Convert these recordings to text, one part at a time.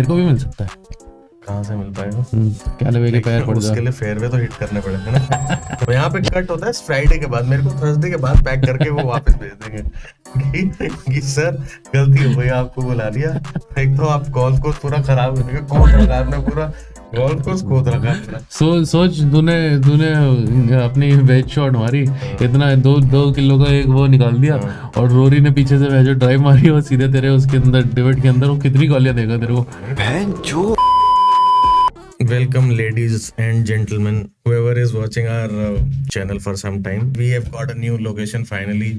को भी मिल सकता है। कहाँ से मिल पाएगा? कैलवे के पैर पड़ उसके लिए फेयरवे तो हिट करने पड़ेंगे ना। तो यहाँ पे कट होता है फ्राइडे के बाद, मेरे को थर्सडे के बाद पैक करके वो वापस भेज देंगे कि सर गलती हो गई, आपको बुला लिया। एक तो आप गोल्फ कोर्स पूरा खराब हो गया, खोद रखा आपने पूरा गोल्फ कोर्स खोद रखा पूरा। सोच तूने अपनी वेज शॉट मारी, इतना 2 किलो का एक वो निकाल दिया, और रोरी ने पीछे से जो ड्राइव मारी और सीधे तेरे उसके अंदर डिविड के अंदर, वो कितनी गालियां देगा तेरे को। Welcome ladies and gentlemen, whoever is watching our channel for some time. We have got a new location finally.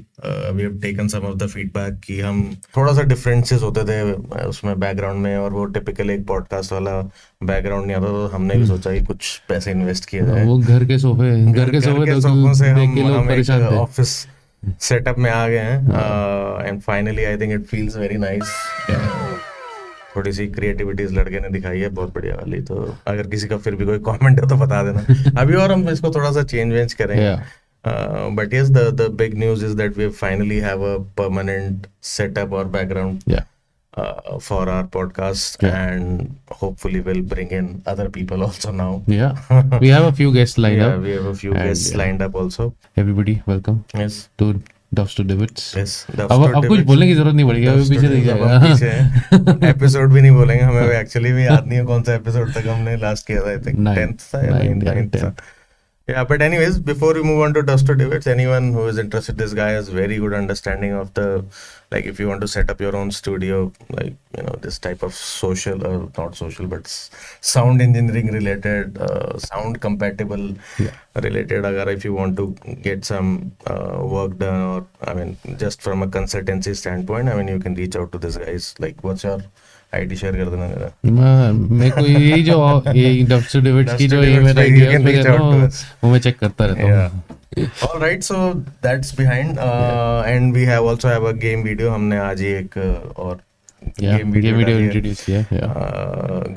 We have taken some of the feedback कि हम थोड़ा सा differences होते थे उसमें बैकग्राउंड में, और वो टिपिकल एक पॉडकास्ट वाला बैकग्राउंड नहीं आता, तो हमने भी सोचा कि कुछ पैसे इन्वेस्ट किए जाए। वो घर के सोफों से हम एक ऑफिस सेटअप में आ गए हैं, and finally I think it feels very nice. थोड़ी सी क्रिएटिविटी इस लड़के ने दिखाई है, बहुत बढ़िया वाली। तो अगर किसी का फिर भी कोई कमेंट है तो बता देना अभी, और हम इसको थोड़ा सा चेंज करेंगे। But yes, the big news is that we finally have a permanent setup और background for our podcast, and hopefully we'll bring in other people also now. We have a few guests lined up. We have a few guests lined up also. Everybody welcome. Yes. To Dubs to Divots. Yes. अब कुछ बोलने की जरूरत नहीं पड़ेगी, अभी पीछे देख जाएगा। एपिसोड भी नहीं बोलेंगे, हमें एक्चुअली भी याद नहीं है कौन सा एपिसोड तक हमने लास्ट किया था। आई थिंक 10th था या 9th था। Yeah, but anyways, before we move on to Dust to Divots, anyone who is interested, this guy has very good understanding of the, like, if you want to set up your own studio, like, you know, this type of social, not social, but sound engineering related, sound compatible related, agar if you want to get some work done, or, I mean, just from a consultancy standpoint, I mean, you can reach out to this guys. Like, what's your ID share कर देना मेरा। मेरे को यही जो ये dubs to डिविट्स की जो ये मेरा आइडिया वो मैं चेक करता रहता हूँ। All right, so that's behind, and we have also have a game video. हमने आज ही एक और game video introduce किया,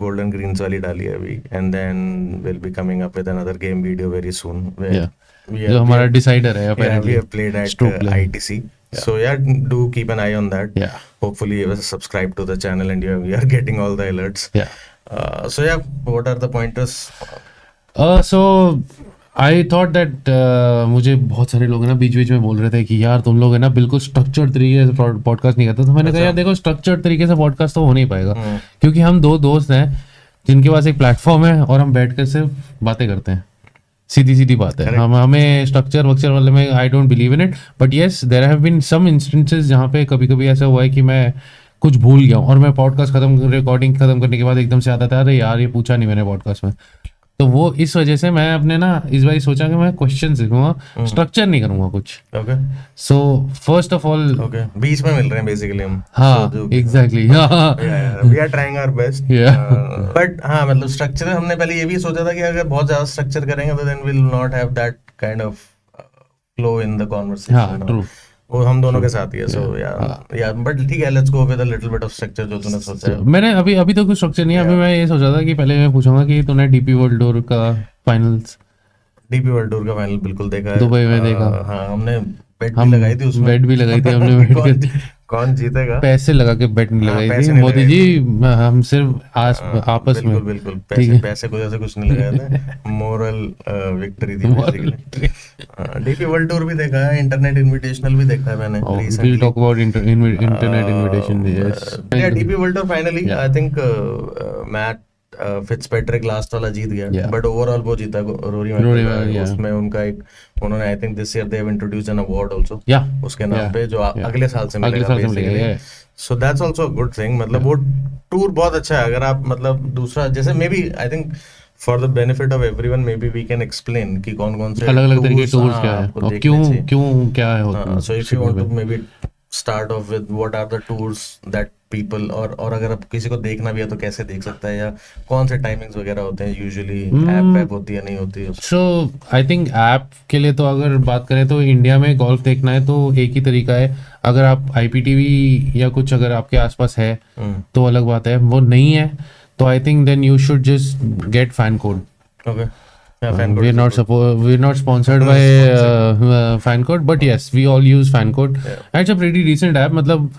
golden greens वाली डाली है अभी, and then we'll be coming up with another game video very soon. जो हमारा डिसाइडर है apparently. We have played at ITC. So yeah, do keep an eye on that. Hopefully you will subscribe to the channel and you are getting all the alerts. So yeah, what are the pointers? So I thought that मुझे बहुत सारे लोग ना बीच में बोल रहे थे कि यार तुम लोग है ना बिल्कुल स्ट्रक्चर्ड तरीके से पॉडकास्ट नहीं करते। तो मैंने कहा यार देखो, स्ट्रक्चर्ड तरीके से पॉडकास्ट तो हो नहीं पाएगा, क्योंकि हम 2 दोस्त हैं जिनके पास एक प्लेटफॉर्म है और हम बैठ कर सिर्फ बातें करते हैं। सीधी बात है। हमें स्ट्रक्चर वक्चर वाले में I don't believe in it, but yes there have been some instances जहाँ पे कभी ऐसा हुआ है कि मैं कुछ भूल गया हूँ, और मैं पॉडकास्ट रिकॉर्डिंग खत्म करने के बाद एकदम से आता था अरे यार ये पूछा नहीं मैंने पॉडकास्ट में। तो वो इस वजह से मैं अपने ना इस बार सोचा कि मैं क्वेश्चन सीखूंगा, स्ट्रक्चर नहीं करूंगा कुछ। सो फर्स्ट ऑफ ऑल बीच में मिल रहे हैं बेसिकली हम। हाँ exactly, we are trying our best. But हाँ, मतलब स्ट्रक्चर हमने पहले ये भी सोचा था कि अगर बहुत ज्यादा स्ट्रक्चर करेंगे तो then will not have that kind of flow in the conversation. हाँ ट्रू, वो हम दोनों के साथ ही है। सो या बट ठीक है, let's go with a little bit of structure जो तूने सोचा है। मैंने अभी तो कुछ स्ट्रक्चर नहीं है। अभी मैं ये सोचा था कि पहले मैं पूछूंगा कि तूने डीपी वर्ल्ड टूर का फाइनल बिल्कुल देखा है, दुबई में देखा। हाँ, हमने बेट भी लगाई थी उसमें, बेट भी लगाई थी हमने। कौन जीतेगा? पैसे लगा के बेट नहीं लगाई थी मोदी जी, हम सिर्फ आपस में बिल्कुल पैसे को जैसे कुछ नहीं लगाए थे, मोरल विक्ट्री थी बेसिकली। डीपी वर्ल्ड टूर भी देखा है, इंटरनेट इनविटेशनल भी देखा है मैंने recently. we'll talk about internet invitation. Yes, yeah, DP world tour finally I think Matt Fitzpatrick last वाला जीत गया, बट ओवरऑल वो जीता रोरी मैकइलॉय। उसमें उनका एक उन्होंने I think this year they have introduced an award also उसके नाम पे, जो अगले साल से मिलेगा basically. So that's also a good thing. मतलब वो टूर बहुत अच्छा है। अगर आप मतलब दूसरा जैसे maybe I think for the benefit of everyone maybe we can explain कि कौन से अलग तरीके के टूर्स क्या है और क्यों क्या है। So if you want to maybe start off with what are the tours that people, और अगर आप किसी को देखना भी है तो कैसे देख सकता है, या कौन से टाइमिंग्स वगैरह होते हैं, यूजुअली ऐप होती है नहीं होती है। सो आई थिंक ऐप के लिए तो अगर बात करें तो इंडिया में गोल्फ देखना है तो एक ही तरीका है। अगर आप IPTV या कुछ अगर आपके आसपास है तो अलग बात है, वो नहीं है तो I think then you should just get FanCode. Fancode we're is not we're not sponsored by Fancode, but yes, we all use Fancode. It's a pretty decent app. मतलब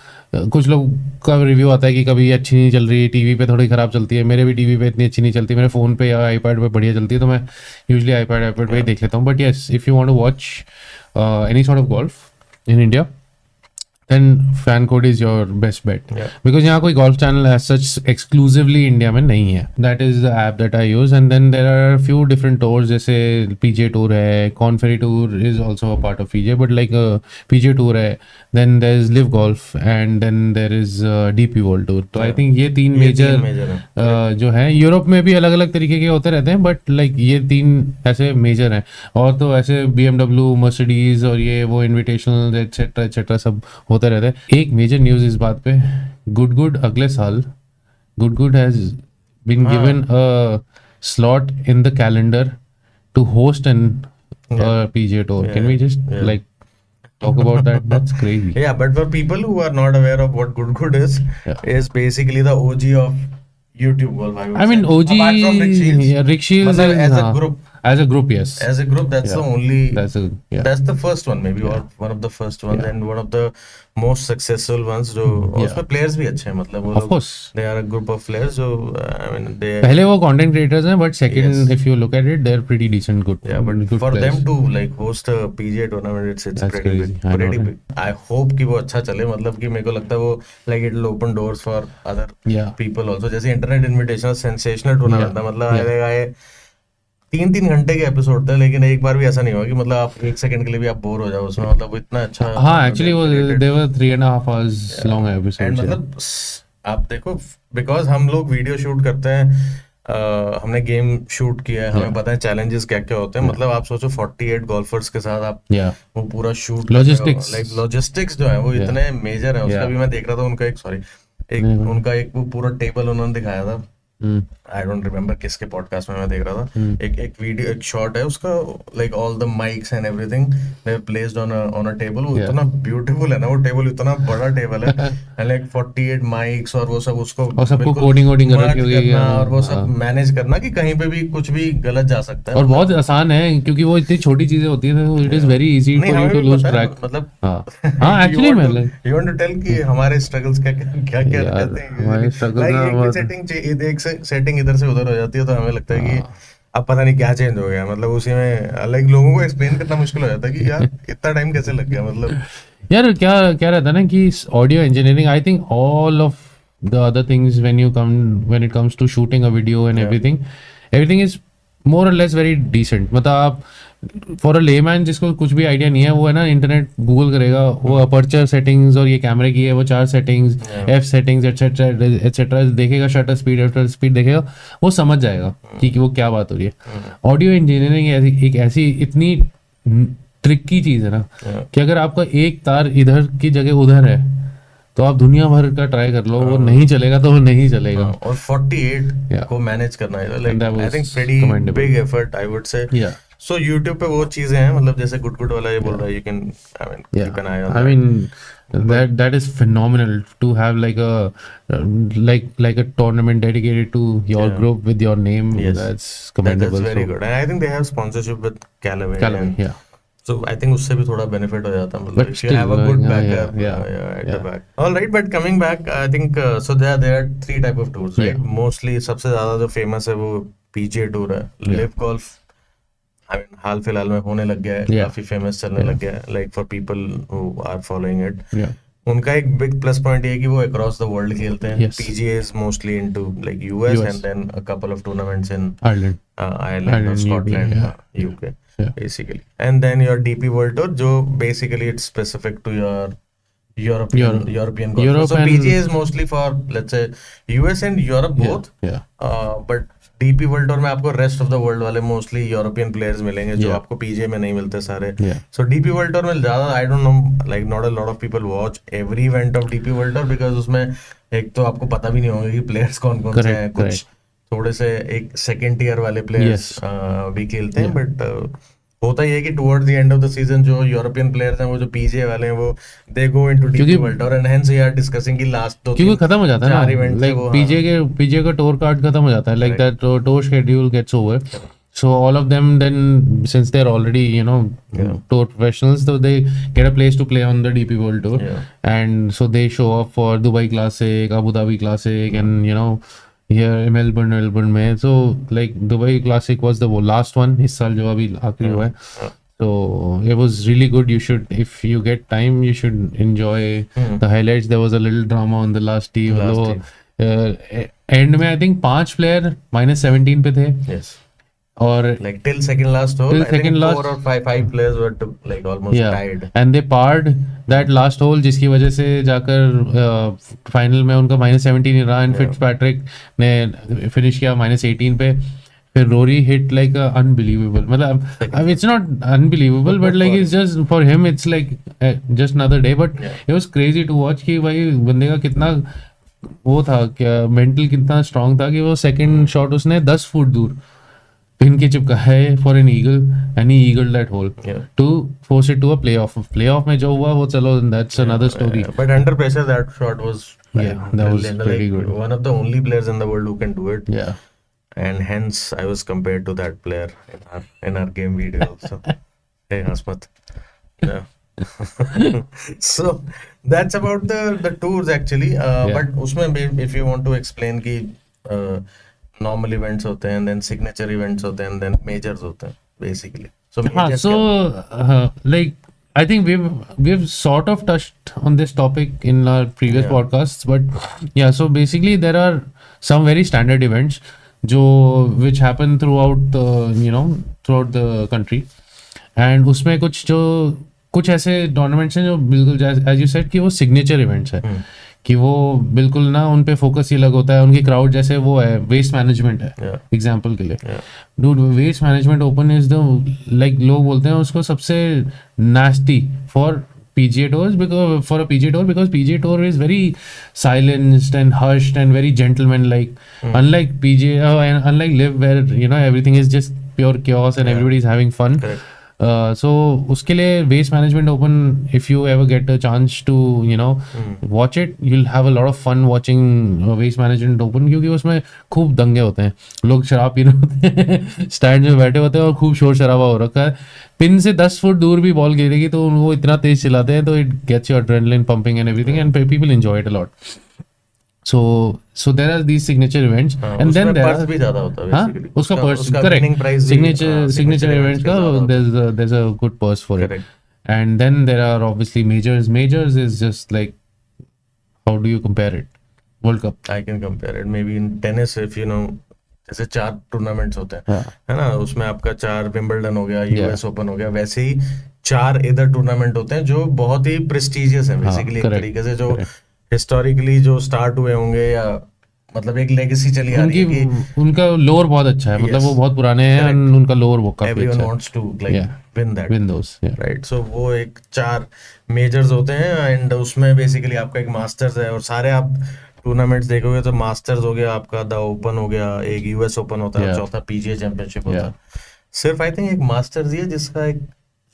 कुछ लोग का रिव्यू आता है कि कभी अच्छी नहीं चल रही, टीवी पे थोड़ी ख़राब चलती है, मेरे भी टीवी पे इतनी अच्छी नहीं चलती, मेरे फ़ोन पे या आईपैड पे बढ़िया चलती है, तो मैं यूजली आईपैड पे ही देख लेता हूँ. But yes, if you want to watch any sort of golf in India, then Fancode is your best bet. Because यहाँ कोई golf channel as such exclusively India में नहीं है. That is the app that I use. And then there are a few different tours, जैसे PGA Tour है, Korn Ferry Tour is also a part of PGA, but like PGA Tour है, then there is Live Golf, and then there is DP World Tour. तो I think ये तीन major जो है, Europe में भी अलग अलग तरीके के होते रहते हैं, बट लाइक ये तीन ऐसे मेजर हैं. और तो ऐसे BMW, Mercedes और ये वो इन्विटेशनल एटसेट्रा सब होते रहते हैं. एक मेजर न्यूज़ इस बात पे, गुड अगले साल good has been given a slot in the calendar to host an PGA Tour. Can we just like talk about that? That's crazy. Yeah, but for people who are not aware of what good is basically the OG of YouTube golf. I mean, OG, apart from Rick Shields, Rick Shields as a group. As a group, yes. As a group, that's the only. That's the first one, maybe, or one of the first ones, and one of the most successful ones. जो उसमें players भी अच्छे हैं, मतलब वो of course they are a group of players. जो I mean they. पहले वो content creators हैं, but second, if you look at it, they're pretty decent, good. Yeah, but good for players. them to like host a PGA tournament, it's That's pretty crazy. big, pretty big. I hope कि वो अच्छा चले, मतलब कि मेरे को लगता है वो like it'll open doors for other people also. जैसे इंटरनेट इनविटेशनल सेंसेशनल टूर्नामेंट था, मतलब आए 3 घंटे के एपिसोड थे, लेकिन एक बार भी ऐसा नहीं हुआ कि मतलब आप 1 सेकंड के लिए भी आप बोर हो जाओ उसमें, मतलब वो इतना अच्छा. हाँ, एक्चुअली वो they were 3.5 hours long episodes. मतलब आप देखो, बिकॉज हम लोग वीडियो शूट करते हैं, हमने गेम शूट किया है, हमें पता है चैलेंजेस क्या क्या होते हैं. मतलब आप सोचो 48 गोल्फर्स के साथ आप वो पूरा शूट, लॉजिस्टिक्स जो है वो इतने मेजर है. उसका भी मैं देख रहा था, उनका उनका एक वो पूरा टेबल उन्होंने दिखाया था. आई डोंट रिमेम्बर किसके पॉडकास्ट में मैं देख रहा था. एक वीडियो, एक शॉट है उसका, like all the mics and everything they placed on a table. वो इतना ब्यूटीफुल है ना, वो टेबल इतना बड़ा टेबल है, एंड लाइक 48 माइक्स और वो सब उसको और सबको कोडिंग करना और वो सब मैनेज करना कि कहीं पे भी कुछ भी गलत जा सकता है. और बहुत आसान है क्योंकि वो इतनी छोटी चीजें होती हैं, तो it is very easy for you to lose track. मतलब हां, एक्चुअली मैं यू वांट टू टेल कि हमारे स्ट्रगल्स क्या रहते हैं. हमारे स्ट्रगल्स सेटिंग सेटिंग इधर से उधर हो जाती है, तो हमें लगता है कि अब पता नहीं क्या चेंज हो गया. मतलब उसी में लाइक लोगों को एक्सप्लेन करना मुश्किल हो जाता है कि यार इतना टाइम कैसे लग गया. मतलब यार क्या रहता है ना कि audio engineering, I think all of the other things when it comes to shooting a video and everything is more और लेस वेरी डिसेंट. मतलब आप फॉर अ लेमैन जिसको कुछ भी आइडिया नहीं है, वो है ना इंटरनेट गूगल करेगा, वो अपर्चर सेटिंग्स और ये कैमरे की है वो 4 सेटिंग्स, एफ सेटिंग्स एटसेट्रा देखेगा, शटर स्पीड देखेगा, वो समझ जाएगा कि वो क्या बात हो रही है. ऑडियो इंजीनियरिंग एक ऐसी इतनी ट्रिकी चीज़ है ना कि अगर आपका एक तार इधर की जगह उधर है तो आप दुनिया भर का ट्राई कर लो, वो नहीं चलेगा तो वो नहीं चलेगा. और 48 को मैनेज करना है, like I think pretty big effort I would say. So YouTube पे वो चीजें हैं, मतलब जैसे गुड वाला ये बोल रहा है, you can, I mean, keep an eye on that. I mean, that is phenomenal to have like a tournament dedicated to your group with your name. Yes. That's commendable. That's very good. And I think they have sponsorship with Callaway. Yeah. So I think उससे भी थोड़ा benefit हो जाता है, मतलब if you have a good backer at the back. All right, but coming back, I think so there are 3 type of tours, right? Mostly सबसे ज्यादा जो famous है वो PGA Tour है. Live Golf, I mean, हाल फिलहाल में होने लग गया है, काफी फेमस चलने लग गया है, like for people who are following it. उनका एक बिग प्लस पॉइंट ये है कि वो अक्रॉस द वर्ल्ड खेलते हैं. PGA is mostly into like US and then a couple of tournaments in Ireland or Scotland, UK basically, and then your DP World Tour, जो basically it's specific to your European golf. So PGA is mostly for, let's say, US and Europe both, but DP world tour में आपको rest of the world वाले mostly European players मिलेंगे जो आपको PGA में नहीं मिलते सारे. सो डीपी वर्ल्ड टूर में ज्यादा I don't know, like not a lot of people watch every event of DP world tour, because उसमें एक तो आपको पता भी नहीं होगा कि प्लेयर्स कौन कौन से हैं. कुछ थोड़े से एक सेकंड टियर वाले प्लेयर्स भी खेलते हैं, बट होता ही है कि towards the end of the season जो यूरोपियन प्लेयर्स हैं, वो जो पीजीए वाले हैं, वो they go into DP world tour, and hence we are discussing कि लास्ट तो क्योंकि खत्म हो जाता है ना, लाइक पीजीए का टूर कार्ड खत्म हो जाता है, like that tour schedule gets over, So all of them then, since they're already, you know, tour professionals, so they get a place to play on the DP World Tour. And so they show up for Dubai Classic, Abu Dhabi Classic, and you know, here Melbourne में. So like Dubai Classic was the last one इस साल जो अभी आखिरी हुआ है. So it was really good. You should, if you get time, you should enjoy the highlights. There was a little drama on the last tee. End में I think 5 player -17 पे थे. Yes. और like till second last hole, I think 4 or 5 players were like almost tied. And they parred that last hole, जिसकी वजह से जाकर final में उनका -17 ही रहा. एंड फिट्जपैट्रिक ने फिनिश किया -18 पे. फिर रोरी हिट लाइक अनबिलीवेबल, मतलब it's not unbelievable but like it's just for him it's like just another day. But it was crazy to watch कि भाई बंदे का कितना वो था, क्या मेंटल कितना स्ट्रांग था कि वो सेकंड शॉट उसने 10 फुट दूर पिन के चिपका है for an eagle, and he eagle that hole to force it to a playoff में जो हुआ वो चलो that's another story. But under pressure that shot was that was pretty good. One of the only players in the world who can do it. Yeah. And hence I was compared to that player in our game video also. Hey Hasmat. Yeah. So that's about the tours actually. But उसमें if you want to explain कि normal events होते हैं, and then signature events होते हैं, and then majors होते हैं basically. So majors like I think we've sort of touched on this topic in our previous podcasts, but yeah, so basically there are some very standard events which happen throughout the country, and उसमें कुछ ऐसे tournaments हैं जो बिल्कुल as you said कि वो signature events है, कि वो बिल्कुल ना उन पे फोकस ही अलग होता है. उनकी क्राउड जैसे वो है वेस्ट मैनेजमेंट है एग्जांपल के लिए. Dude waste management open is the like लोग बोलते हैं उसको सबसे nasty for PGA tours, because PGA tour is very silenced and hushed and very gentleman like, unlike PGA and unlike LIV where you know everything is just pure chaos and everybody is having fun. So उसके लिए waste management open, if you ever get a chance to watch it, you'll have a lot of fun watching waste management open, क्योंकि उसमें खूब दंगे होते हैं, लोग शराब पी रहे होते हैं स्टैंड में बैठे होते हैं और खूब शोर शराबा हो रखा है. पिन से 10 फुट दूर भी बॉल गिरेगी तो वो इतना तेज चलाते हैं तो it gets your adrenaline pumping and everything, and people enjoy it a lot. So there are these signature events, and then there are भी ज़्यादा होता है basically. उसका पर्स correct signature events का there's a good purse for it. And then there are obviously majors is just like, how do you compare it? World Cup. I can compare it maybe in tennis, if you know जैसे 4 tournaments होते हैं है ना, उसमें आपका 4 Wimbledon हो गया, US open हो गया, वैसे ही 4 इधर टूर्नामेंट होते हैं जो बहुत ही प्रेस्टिजियस है बेसिकली, एक तरीके से जो हिस्टोरिकली जो स्टार्ट हुए होंगे, या मतलब एक लेगेसी चली आ रही है कि उनका लोअर बहुत अच्छा है, मतलब वो बहुत पुराने हैं और उनका लोअर वो काफी अच्छा है. Everyone wants to like win those, right? So वो एक 4 मेजर्स होते हैं, एंड उसमें बेसिकली आपका एक मास्टर्स है, और सारे आप टूर्नामेंट्स देखोगे तो मास्टर्स हो गया आपका, द ओपन हो गया, एक US ओपन होता है, चौथा PGA चैंपियनशिप होता है. सिर्फ आई थिंक एक मास्टर्स ही है जिसका एक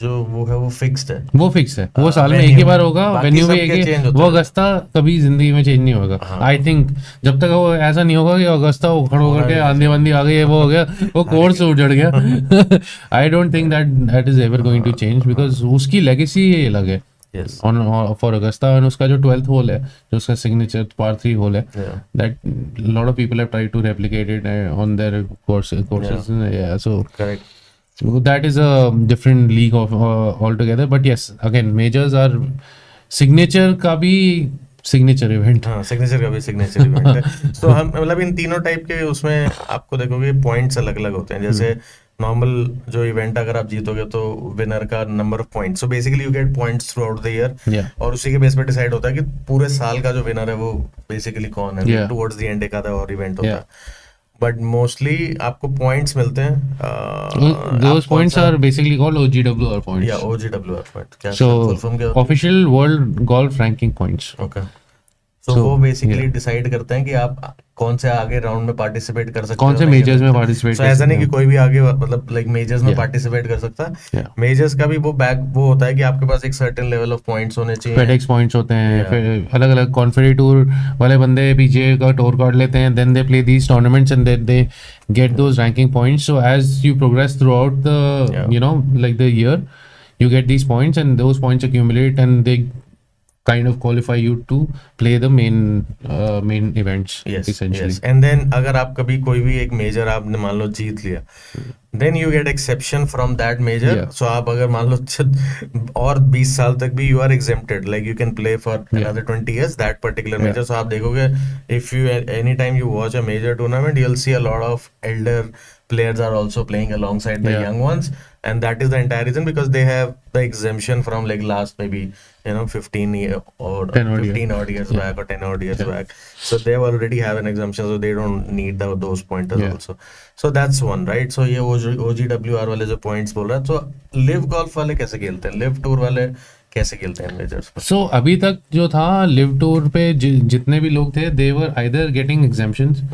जो वो है वो फिक्स्ड है, वो साल में एक ही बार होगा, वेन्यू भी एक ही, वो अगस्ता कभी जिंदगी में चेंज नहीं होगा. आई थिंक जब तक वो ऐसा नहीं होगा कि अगस्ता उखड़ उखड़ के आंधी बंदी आ गई, वो हो गया, वो कोर्स उजड़ गया. I don't think that is ever going to change, because उसकी लेगेसी अलग है फॉर अगस्ता. एंड उसका जो 12th होल है, जो उसका सिग्नेचर par 3 होल है, that lot of people have tried to replicate it on their courses. So correct. That is a different league of altogether, but yes, again majors are signature का भी signature event. हाँ, signature का भी signature event है. So हम मतलब इन तीनों type के उसमें आपको देखोगे पॉइंट्स अलग अलग होते हैं. जैसे नॉर्मल जो इवेंट अगर आप जीतोगे तो विनर का number of points, so basically you get points through out the year, और उसी के बेस पे डिसाइड होता है कि पूरे साल का जो विनर है वो बेसिकली कौन है. टुवर्ड्स द एंड एक आधा और इवेंट होता है, बट मोस्टली आपको पॉइंट्स मिलते हैं. Those points are basically called OGWR points. Yeah, OGWR point. क्या so official world golf ranking points. Okay. So So, वो बेसिकली yeah. डिसाइड करते हैं कि आप कौन से आगे राउंड में पार्टिसिपेट कर सकते कौन हो से नहीं कर मेजर्स में सकते। पार्टिसिपेट So कर ऐसा सकते नहीं कि हैं। कोई भी आगे मतलब लाइक मेजर्स में Yeah. पार्टिसिपेट कर सकता है। Yeah. मेजर्स का भी वो होता है कि आपके पास एक सर्टेन लेवल ऑफ पॉइंट्स होने चाहिए। फेडेक्स पॉइंट्स होते हैं, Yeah. फिर अलग अलग कॉन्फेडरेट टूर वाले बंदे पीजीए का टूर कार्ड लेते हैं, then they play these tournaments and they get those ranking points. So as you progress throughout the Yeah. You know like the year, you get these points and those points accumulate and they kind of qualify you to play the main events essentially. Yes. And then अगर आप कभी कोई भी एक major आपने मान लो जीत लिया, then you get exception from that major. Yeah. So आप अगर मान लो और 20 साल तक भी you are exempted, like you can play for another 20 years that particular major. So आप देखोगे if you anytime you watch a major tournament, you'll see a lot of elder players are also playing alongside the young ones, and that is the entire reason because they have the exemption from like last maybe 15 year or 15 odd years back or 10 odd years back. So they already have an exemption, so they don't need those pointers also. So that's one, right? So ये OGWR वाले जो points बोल रहा है, so live golf वाले कैसे खेलते हैं, live tour वाले कैसे खेलते हैं मेजर्स? So अभी तक जो था लिव टूर पे जितने भी लोग थे they were either getting exemptions.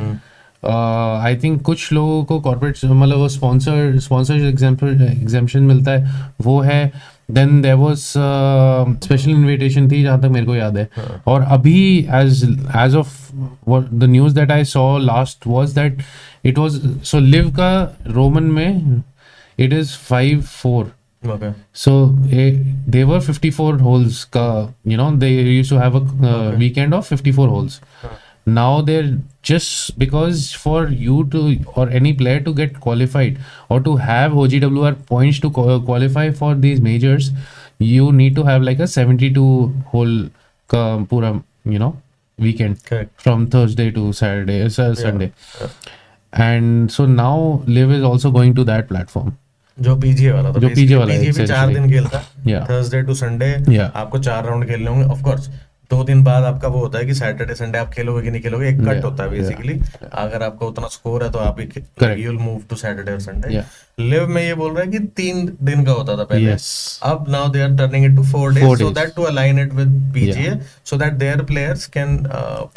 I think कुछ लोगों को कॉर्पोरेट मतलब वो स्पॉन्सर एग्जाम्पशन मिलता है, वो है. Then there was special invitation थी जहाँ तक मेरे को याद है. और अभी as of the news that I saw last was that it was so LIV का रोमन में it is 5-4. Okay. So they were 54 holes ka, they used to have a weekend of 54 holes. Now they're just because for you to or any player to get qualified or to have OGWR points to qualify for these majors, you need to have like a 72 hole ka pura weekend. Correct. From Thursday to Saturday, Sunday. Yeah. And so now Liv is also going to that platform. जो PGA वाला था, जो PGA वाला है, PGA भी 4 दिन खेलता है, थर्सडे टू संडे. आपको 4 राउंड खेलने होंगे. ऑफ कोर्स 2 दिन बाद आपका वो होता है कि सैटरडे संडे आप खेलोगे कि नहीं खेलोगे, एक कट होता है बेसिकली. अगर आपका उतना स्कोर है तो आप you will move to Saturday और संडे. लिव में ये बोल रहा है कि 3 दिन का होता था पहले. अब now they are turning it to 4 days so that to align it with PGA so that their players can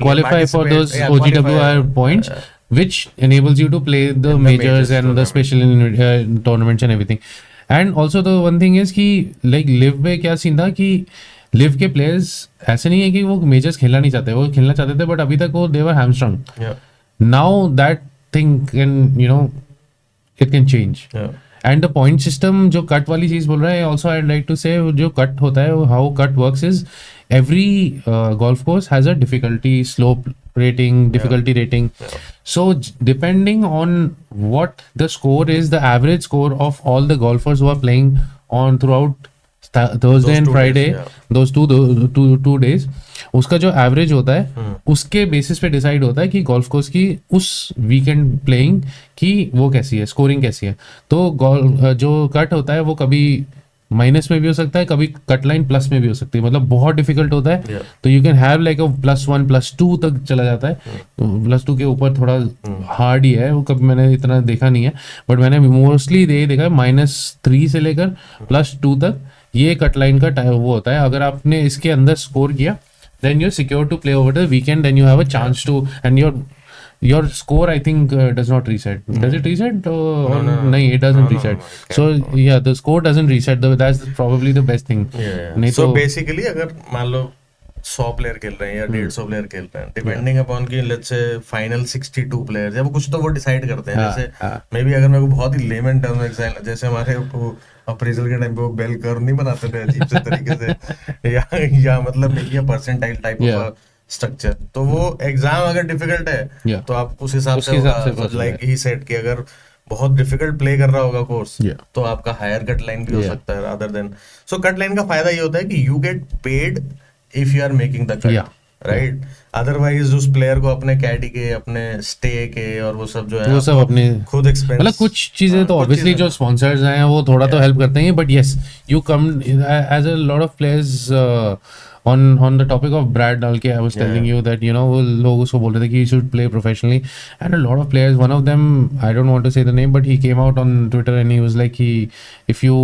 qualify for those OGWR points, which enables you to play the majors and the special tournaments and everything. And also the one thing is कि like live में क्या scene था कि live के players ऐसे नहीं है कि वो मेजर्स खेलना नहीं चाहते, वो खेलना चाहते थे बट अभी तक वो they were hamstrung. Now that thing can it can change. And the point system जो कट वाली चीज बोल रहा है, ऑल्सो आई लाइक टू से जो कट होता है, how cut works is every golf course has a difficulty slope rating, difficulty rating. So depending on what the score is, the average score of all the golfers who are playing on throughout Thursday and Friday, those two days, उसका जो average होता है उसके basis पे decide होता है कि golf course की उस वीकेंड प्लेइंग की वो कैसी है, स्कोरिंग कैसी है. तो जो कट होता है वो कभी माइनस में भी हो सकता है, कभी कट लाइन प्लस में भी हो सकती है. मतलब बहुत डिफिकल्ट होता है तो यू कैन हैव लाइक अ +1 +2 तक चला जाता है. +2 के ऊपर थोड़ा हार्ड ही है, वो कभी मैंने इतना देखा नहीं है बट मैंने मोस्टली देखा है -3 से लेकर +2 तक ये कट लाइन का वो होता है. अगर आपने इसके अंदर स्कोर किया then you're secure to play over the weekend, then you have a chance to, and your score I think does not reset. Does it reset? No, it doesn't reset. So yeah, the score doesn't reset. That's probably the best thing. So basically अगर मान लो 100 player खेल रहे हैं या 150 player खेल रहे हैं, depending upon की लेट्स से फाइनल 62 प्लेयर्स या वो कुछ तो वो डिसाइड करते हैं. जैसे मे बी अगर मेरे को बहुत ही लेमन टर्म में जैसे हमारे अप्रेजल के टाइम पे वो बेल कर्व नहीं बनाते थे अजीब से तरीके से या मतलब ये परसेंटाइल टाइप ऑफ स्ट्रक्चर, तो वो एग्जाम अगर डिफिकल्ट है तो आप उस हिसाब से लाइक ही सेट कि अगर बहुत डिफिकल्ट प्ले कर रहा होगा कोर्स तो आपका हायर कट लाइन भी हो सकता है rather than. So cut line का फायदा ये होता है कि you get paid if you are making the cut, right. Otherwise उस प्लेयर को अपने कैडी के, अपने स्टे के और वो सब जो है वो सब अपने खुद एक्सपेंस, मतलब कुछ चीजें तो ऑब्वियसली जो स्पॉन्सर्स हैं वो थोड़ा तो हेल्प करते हैं, but yes you come as a lot of players on the topic of Brad Dahlke, I was telling you that वो लोग उसको बोल रहे थे कि you should play professionally, and a lot of players, one of them I don't want to say the name, but he came out on Twitter and he was like if you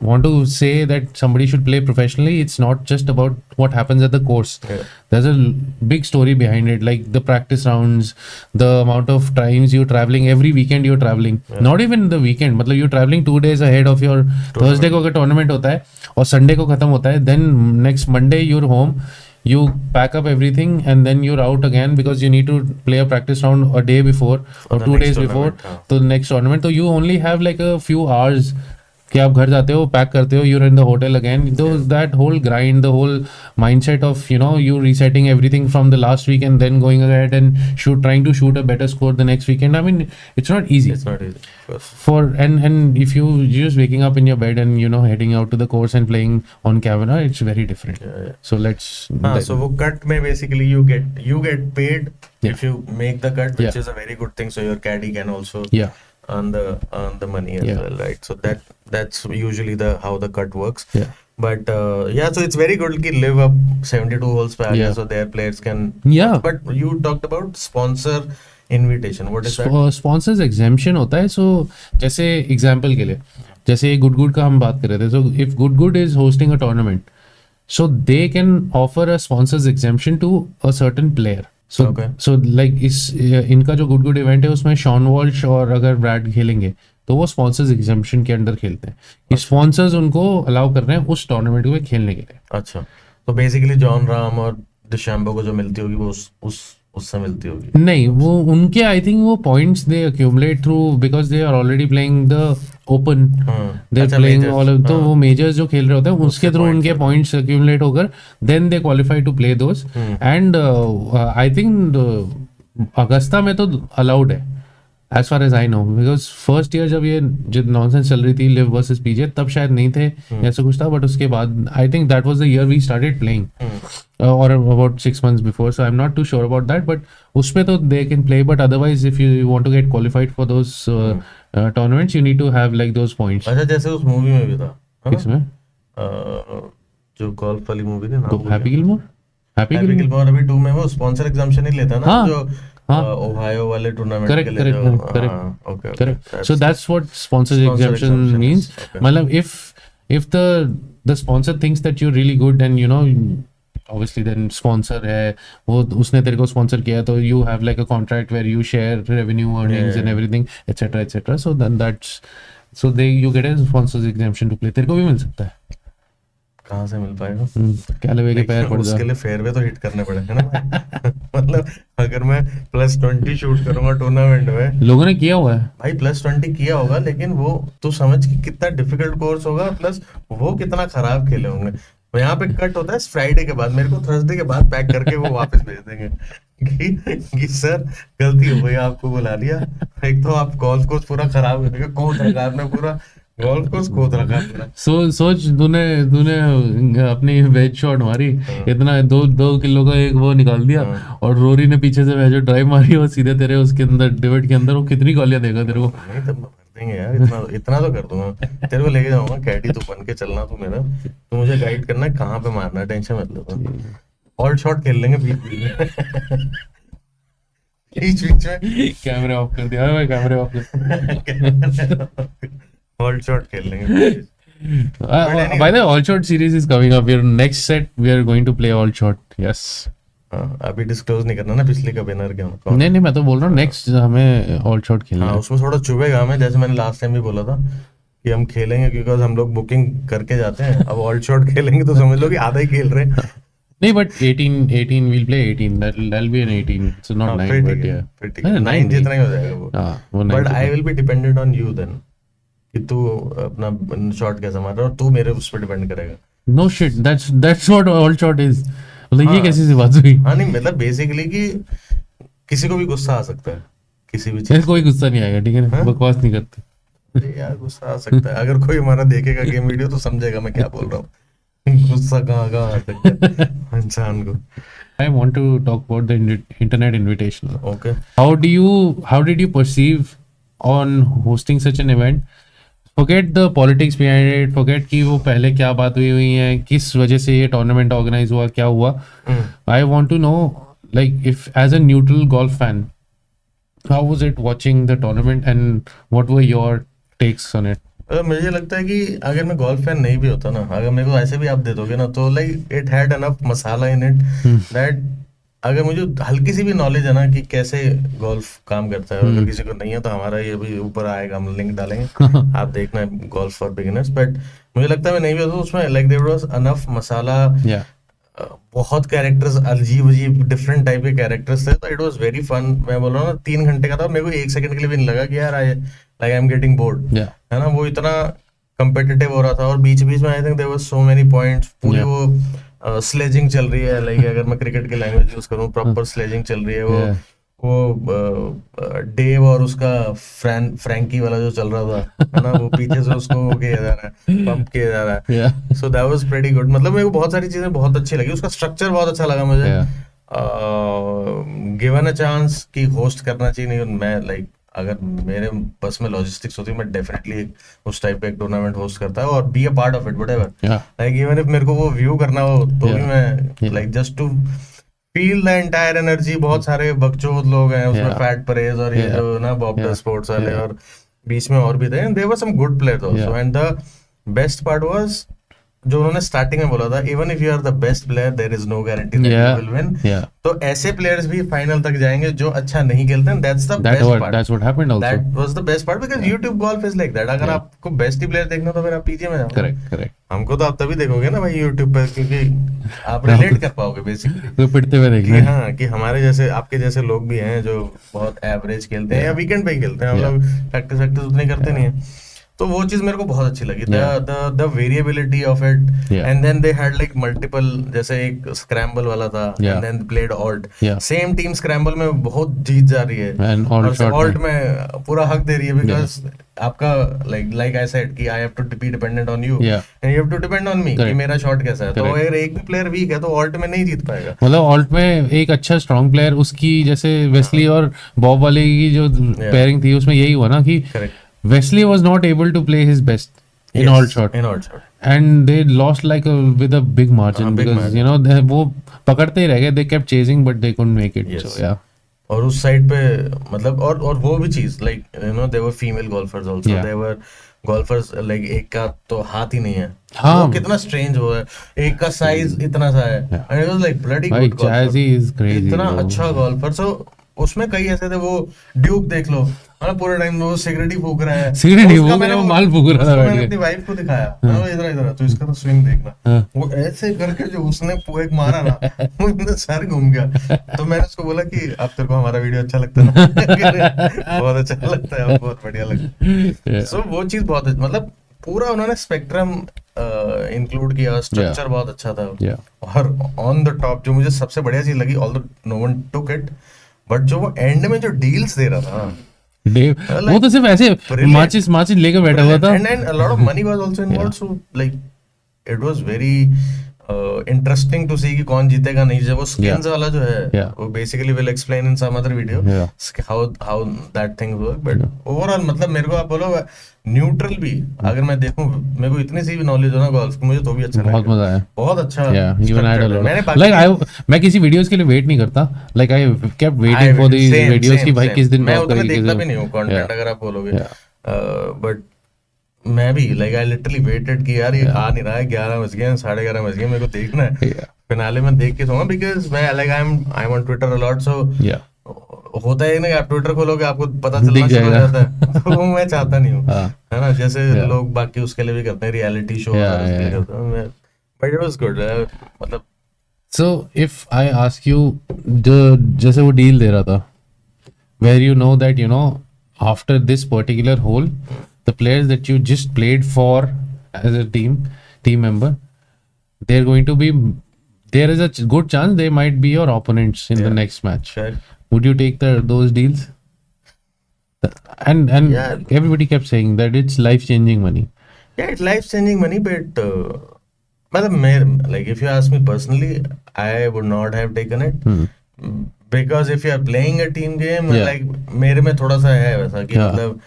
want to say that somebody should play professionally, it's not just about what happens at the course. There's a big story behind it, like the practice rounds, the amount of times you're traveling. Every weekend you're traveling, not even the weekend, मतलब you're traveling 2 days ahead of your Thursday को अगर tournament होता है और Sunday को खत्म होता है, then next Monday you're home, you pack up everything and then you're out again because you need to play a practice round a day before or 2 days before to the next tournament. So you only have like a few hours कि आप घर जाते हो, pack करते हो, you're in the hotel again. That whole grind, the whole mindset of, you know, you resetting everything from the last week and then going ahead and trying to shoot a better score the next weekend. I mean, it's not easy. It's not easy. And if you're just waking up in your bed and, you know, heading out to the course and playing on camera, it's very different. So let's. So वो cut में basically you get paid if you make the cut, which is a very good thing. So your caddy can also earn the money as well, right? So that's usually how the cut works. But so it's very good कि live up 72 holes पे आ गया, so their players can. But you talked about sponsor invitation. What is that? Sponsors exemption होता है. So जैसे example के लिए, जैसे good का हम बात कर रहे थे. So if good is hosting a tournament, so they can offer a sponsors exemption to a certain player. So like इनका जो गुड इवेंट है उसमें शॉन वॉल्श और अगर ब्रैड खेलेंगे तो वो स्पॉन्सर्स एग्जेम्पशन के अंडर खेलते हैं. कि स्पॉन्सर्स उनको अलाउ कर रहे हैं उस टूर्नामेंट में खेलने के लिए. अच्छा, तो बेसिकली जॉन राम और डिशैम्बो को जो मिलती होगी वो उससे मिलती होगी? नहीं, वो उनके आई थिंक वो points they accumulate through because they are already playing the open, they are playing all. तो वो मेजर्स जो खेल रहे होते हैं उसके थ्रू उनके पॉइंट्स अक्यूमुलेट होकर then they qualify to play those. And I think Augusta में तो अलाउड है as far as I know, because first year जब नॉनसेंस चल रही थी लिव वर्सेस पीजे तब शायद नहीं थे, ऐसा कुछ था. बट उसके बाद I think that was the year we started playing or about 6 months before, so I'm not too sure about that. But उसमें तो they can play, but otherwise if you want to get qualified for those tournaments you need to have like those points. अच्छा, जैसे उस movie में भी था. किसमें? जो गोल्फ वाली मूवी थी ना, हैप्पी गिलमोर. अभी 2 में वो स्पॉन्सर एग्जाम्पशन ही लेता ना, जो ओहायो वाले टूर्नामेंट के लिए. Correct. So that's what sponsor exemption means. मतलब if the sponsor thinks that you're really good and you know obviously then sponsor है, वो उसने तेरे को sponsor किया तो you have like a contract where you share revenue earnings and everything etc. So then you get a sponsors exemption to play. तेरे को भी मिल सकता है. कहाँ से मिल पाएगा? कैलवे के पैर पड़ उसके लिए फेयरवे तो हिट करने पड़ेंगे ना. मतलब अगर मैं +20 शूट करूंगा टूर्नामेंट में, लोगों ने किया हुआ है भाई, +20 किया होगा, लेकिन वो तो समझ कि कितना डिफिकल्ट कोर्स होगा, प्लस वो कितना खराब खेले होंगे. यहाँ पे कट होता है फ्राइडे के बाद, मेरे को थर्सडे के बाद पैक करके वो वापस भेज देंगे कि सर गलती हो गई, आपको बुला लिया. एक तो आप गोल्फ कोर्स पूरा खराब करेंगे, कोच रखा आपने पूरा गोल्फ कोर्स खोद रखा पूरा. सोच तूने अपनी वेज शॉट मारी, इतना 2 किलो का एक वो निकाल दिया और रोरी ने पीछे से वेज ड्राइव मारी और सीधे तेरे उसके अंदर डिविड के अंदर. वो कितनी गालियां देगा तेरे को? नहीं तो भर देंगे यार, इतना तो कर दूंगा. तेरे को लेके जाऊंगा कैडी, तू बन के चलना, तू मेरा, तू मुझे गाइड करना कहाँ पे मारना है, टेंशन मत लो. ऑल शॉट खेल लेंगे बीच में. कैमरे ऑफ कर दिया भाई, कैमरे ऑफ कर. All shot खेल लेंगे. By the all shot series is coming up. Your next set we are going to play all shot. Yes. अभी डिस्क्लोज नहीं करना ना पिछले का विनर क्या. नहीं मैं तो बोल रहा हूँ नेक्स्ट हमें ऑल शॉट खेलना है. उसमें थोड़ा चुभेगा हमें, जैसे मैंने लास्ट टाइम भी बोला था कि हम खेलेंगे क्योंकि हम लोग बुकिंग करके जाते हैं. अब ऑल शॉट खेलेंगे तो समझ लो कि आधा ही खेल रहे हैं. नहीं, but 18 we'll play 18. That'll be an 18. So not 9, but yeah. 9 जितना ही हो जाएगा वो. But I will be dependent on you then. कि तू अपना शॉट कैसा मार रहा है और तू मेरे उस पर डिपेंड करेगा. No shit, that's what all shot is. मतलब ये कैसी सी बात हुई? हाँ नहीं, मतलब बेसिकली कि किसी को भी गुस्सा आ सकता है किसी भी चीज. कोई गुस्सा नहीं आएगा, ठीक है ना, बकवास नहीं करते यार. गुस्सा आ सकता है, अगर कोई हमारा देखेगा गेम वीडियो तो समझेगा मैं क्या बोल रहा हूँ. गुस्सा कहाँ आ सकता है इंसान को. I want to talk about the internet invitational. Okay. How did you perceive on hosting such an event? Forget the politics behind it, forget कि वो पहले क्या बात हुई है, किस वजह से ये टूर्नामेंट ऑर्गेनाइज हुआ, क्या हुआ. I want to know, like, if as a neutral golf fan, how was it watching the tournament and what were your takes on it? मुझे लगता है कि अगर मैं गोल्फ फैन नहीं भी होता ना, अगर मेरे को ऐसे भी आप दे दोगे ना, तो like it had enough masala in it that अगर मुझे हल्की सी भी नॉलेज है ना कि कैसे गोल्फ काम करता है, अगर किसी को नहीं है तो हमारा ये भी ऊपर आएगा, हम लिंक डालेंगे, आप देखना, गोल्फ फॉर बिगिनर्स। बट मुझे लगता है मैं नहीं भी होता उसमें लाइक देयर वाज अनफ मसाला, बहुत कैरेक्टर्स, अजीब अजीब डिफरेंट टाइप के कैरेक्टर्स थे, तो इट वाज वेरी फन। मैं बोल रहा हूँ ना 3 घंटे का था, मेरे को 1 सेकंड के लिए भी नहीं लगा कि यार आई एम गेटिंग बोर्ड, है ना, वो इतना कम्पिटिटिव हो रहा था। और बीच बीच में I think there was so many points, पूरी वो स्लेजिंग चल रही है, लाइक अगर मैं क्रिकेट की लैंग्वेज यूज करूँ, प्रॉपर स्लेजिंग चल रही है। वो डेव और उसका फ्रैंकी वाला जो चल रहा था, है ना, वो पीछे से उसको वो किया जा रहा है, पंप किया जा रहा है। So that was pretty good. मतलब मेरे को बहुत सारी चीजें बहुत अच्छी लगी, उसका स्ट्रक्चर बहुत अच्छा लगा मुझे। गिवन अ चांस कि होस्ट करना चाहिए, नहीं मैं लाइक अगर मेरे बस में लॉजिस्टिक्स होती मैं डेफिनेटली उस टाइप का एक टूर्नामेंट होस्ट करता है और be a part of it, whatever, like even if मेरे को वो व्यू करना हो तो भी मैं like just to feel the entire energy. बहुत सारे बकचोद लोग हैं उसमें, फैट परेज और ये जो ना बॉब द स्पोर्ट्स वाले, और बीच में और भी थे, there were some good players also. And the best part was जो उन्होंने स्टार्टिंग में बोला था, even if you are the best player there is no guarantee that you will win. तो ऐसे प्लेयर्स भी फाइनल तक जाएंगे जो अच्छा नहीं खेलते हैं, that's the best part, that's what happened also, that was the best part, because YouTube golf is like that. अगर आपको बेस्ट ही प्लेयर देखना तो फिर आप पीजे में जाओ। करेक्ट। हमको तो आप तभी देखोगे ना भाई YouTube पे, क्योंकि आप रिलेट कर पाओगे बेसिकली, तो पिटते हुए देखना। हाँ, कि हमारे जैसे आपके जैसे लोग भी हैं जो बहुत एवरेज खेलते हैं या वीकेंड पे ही खेलते हैं, हम लोग प्रैक्टिस उतनी करते नहीं है। तो वो चीज मेरे को बहुत अच्छी लगी, the variability of it. And then they had like multiple, जैसे एक स्क्रैम्बल वाला था, and then played alt, same team scramble में बहुत जीत जा रही है और ऑल्ट में पूरा हक दे रही है, बिकॉज आपका लाइक आई सेड कि I have to be dependent on you and you have to depend on me कि मेरा शॉट कैसा है। तो अगर एक भी प्लेयर वीक है तो ऑल्ट में नहीं जीत पाएगा। मतलब ऑल्ट में एक अच्छा स्ट्रॉन्ग प्लेयर, उसकी जैसे वेस्ली और बॉब वाले की जो पेयरिंग थी उसमें यही हुआ ना कि Wesley was not able to play his best in all shot, and they lost like with a big margin, because you know वो पकड़ते ही रह गए, they kept chasing but they couldn't make it. So yeah. और उस side पे मतलब और वो भी चीज like you no there were female golfers also, there were golfers like एक का तो हाथ ही नहीं है, वो कितना स्ट्रेंज हुआ है, एक का साइज इतना सा है, and it was like bloody good golfer, Jazzy is crazy, इतना अच्छा गोल्फर। सो उसमें कई ऐसे थे, वो ड्यूक देख लो, पूरे टाइम वो सिगरेट ही फूक रहा है, वो माल फूक रहा था, मैंने अपनी वाइफ को दिखाया, इधर तो इसका तो स्विंग देखना, वो ऐसे करके जो उसने एक मारा ना, वो इतना सर घूम गया। तो मैंने उसको बोला कि अब तेरे को हमारा वीडियो अच्छा लगता है? बहुत अच्छा लगता है, बहुत बढ़िया लगता है। सो वो चीज बहुत मतलब पूरा उन्होंने स्पेक्ट्रम इंक्लूड किया, स्ट्रक्चर बहुत अच्छा था। और ऑन द टॉप जो मुझे सबसे बढ़िया चीज लगी, although no one took it, but जो वो एंड में जो डील्स दे रहा था वो तो सिर्फ ऐसे माचिस लेकर बैठा हुआ था, and a lot of money was also involved, so like it was very interesting to see कि कौन जीतेगा नहीं। जब वो skins वाला जो है वो basically will explain in some other video how that thing work, but overall मतलब मेरे को आप बोलो न्यूट्रल भी अगर मैं देखूं, मेरे को इतनी सी भी नॉलेज हो ना गोल्फ की, मुझे तो भी अच्छा लगा, बहुत मजा आया, बहुत अच्छा। मैं किसी वीडियोस के लिए वेट नहीं करता, like I kept waiting for these videos कि भाई किस दिन मैं उतना देखता भी नहीं हूं कंटेंट अगर आप बोलोगे, बट मैं भी लाइक आई लिटरली वेटेड कि यार ये आ नहीं रहा है, 11 बज गए, 11:30 बज गए, मेरे को देखना है, फिनाले में देख के सोऊंगा, बिकॉज़ मैं like I am on Twitter a lot, so होता है ना, आप ट्विटर खोलोगे आपको पता चलना शुरू हो जाता है, तो वो मैं चाहता नहीं हूँ, है ना, जैसे लोग बाकी उसके लिए भी करते हैं, रियलिटी शो करते हैं, बट इट वाज गुड मतलब। So if I ask you, जैसे वो डील दे रहा था, where you know that you know after this particular hole the players that you just played for as a team member, they're going to be, there is a good chance they might be your opponents in the next match. Sure. Would you take those deals? And everybody kept saying that it's life changing money. Yeah, it's life changing money, but like if you ask me personally, I would not have taken it, because if you are playing a team game, like मेरे में थोड़ा सा है वैसा कि मतलब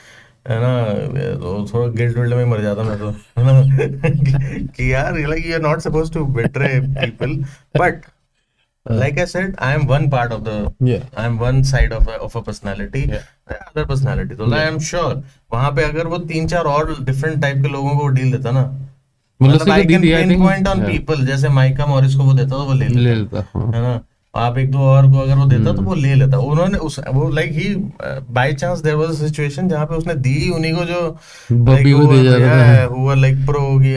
है ना, थोड़ा गिल्ट में मर जाता मैं तो, है ना, कि यार like you are not supposed to betray people, but like I said, I am one part of the, I am one side of a personality, other personality. तो I am sure वहाँ पे अगर वो 3-4 और different type के लोगों को deal देता ना, मतलब I can pinpoint on people, जैसे माइका मॉरिस को वो देता तो वो ले लेता, है ना, आप एक दो और को अगर वो देता तो वो ले लेता. उन्होंने वो like he by chance there was a situation जहाँ पे उसने दी उन्हीं को जो लाइक प्रो की